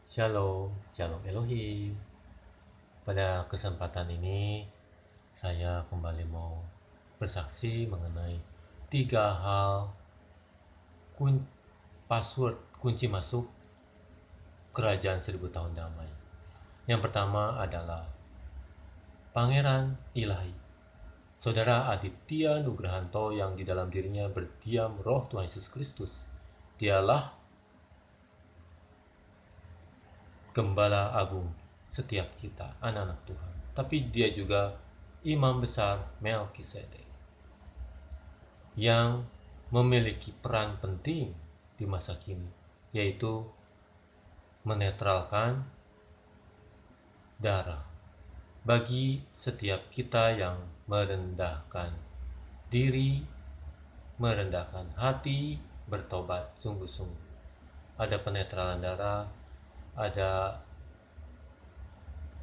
Shalom, Shalom Elohim. Pada kesempatan ini, saya kembali mau bersaksi mengenai 3 hal password kunci masuk Kerajaan 1000 tahun damai. Yang pertama adalah Pangeran Ilahi. Saudara Aditya Nugrahanto yang di dalam dirinya berdiam roh Tuhan Yesus Kristus. Dialah Gembala Agung setiap kita, anak-anak Tuhan. Tapi dia juga Imam Besar Melkisedek yang memiliki peran penting di masa kini, yaitu menetralkan darah bagi setiap kita yang merendahkan diri, merendahkan hati, bertobat sungguh-sungguh. Ada penetralan darah, ada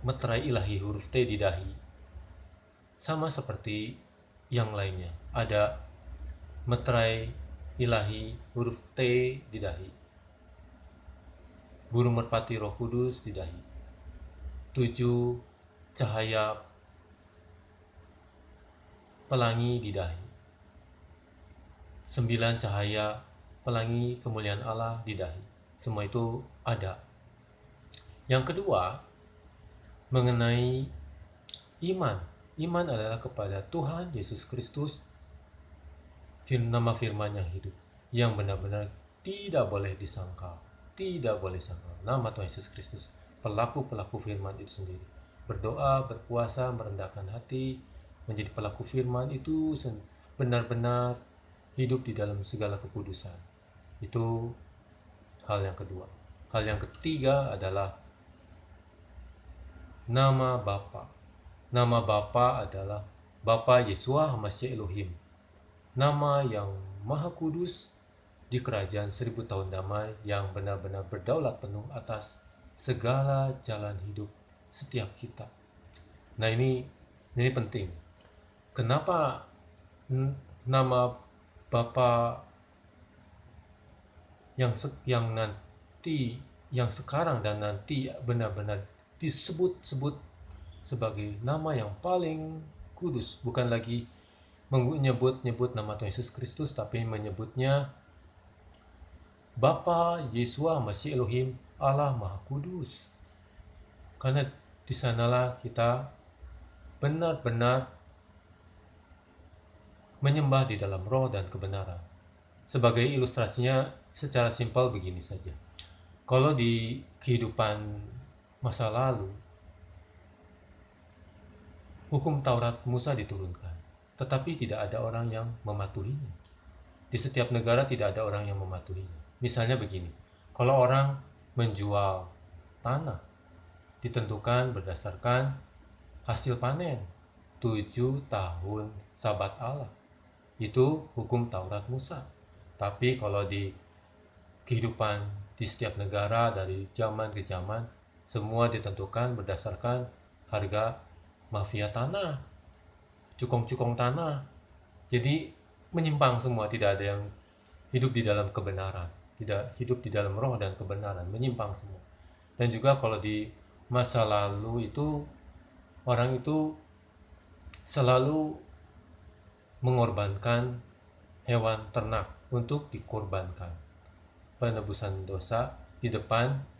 meterai ilahi huruf T di dahi. Sama seperti yang lainnya, ada meterai ilahi huruf T di dahi, burung merpati Roh Kudus di dahi, 7 cahaya pelangi di dahi, 9 cahaya pelangi kemuliaan Allah di dahi. Semua itu ada. Yang kedua, mengenai iman. Iman adalah kepada Tuhan Yesus Kristus, nama firman yang hidup, yang benar-benar tidak boleh disangkal. Tidak boleh sangkal. Nama Tuhan Yesus Kristus, pelaku-pelaku firman itu sendiri. Berdoa, berpuasa, merendahkan hati, menjadi pelaku firman itu benar-benar hidup di dalam segala kekudusan. Itu hal yang kedua. Hal yang ketiga adalah nama Bapa. Nama Bapa adalah Bapa Yeshua HaMashiach Elohim. Nama yang maha kudus di kerajaan 1000 tahun damai yang benar-benar berdaulat penuh atas segala jalan hidup setiap kita. Nah, ini penting. Kenapa nama Bapa yang nanti, yang sekarang dan nanti benar-benar disebut-sebut sebagai nama yang paling kudus, bukan lagi menyebut nama Tuhan Yesus Kristus, tapi menyebutnya Bapa Yeshua Masih Elohim, Allah Maha Kudus. Karena di sanalah kita benar-benar menyembah di dalam roh dan kebenaran. Sebagai ilustrasinya secara simpel begini saja. Kalau di kehidupan masa lalu, hukum Taurat Musa diturunkan, tetapi tidak ada orang yang mematuhinya. Di setiap negara tidak ada orang yang mematuhinya. Misalnya begini, kalau orang menjual tanah, ditentukan berdasarkan hasil panen 7 tahun Sabat Allah. Itu hukum Taurat Musa. Tapi kalau di kehidupan di setiap negara dari zaman ke zaman, semua ditentukan berdasarkan harga mafia tanah, cukong-cukong tanah. Jadi menyimpang semua, tidak ada yang hidup di dalam kebenaran, tidak hidup di dalam roh dan kebenaran, menyimpang semua. Dan juga kalau di masa lalu itu, orang itu selalu mengorbankan hewan ternak untuk dikorbankan. Penebusan dosa di depan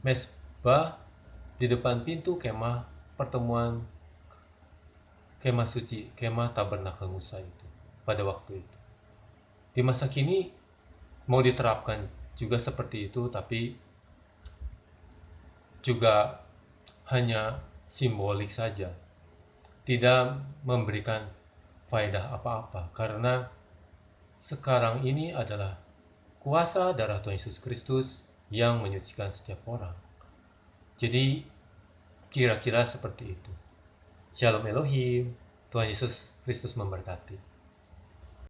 mesbah, di depan pintu kemah pertemuan, kemah suci, kemah tabernakel Musa itu pada waktu itu. Di masa kini mau diterapkan juga seperti itu, tapi juga hanya simbolik saja, tidak memberikan faedah apa-apa, karena sekarang ini adalah kuasa darah Tuhan Yesus Kristus yang menyucikan setiap orang. Jadi kira-kira seperti itu. Shalom Elohim, Tuhan Yesus Kristus memberkati.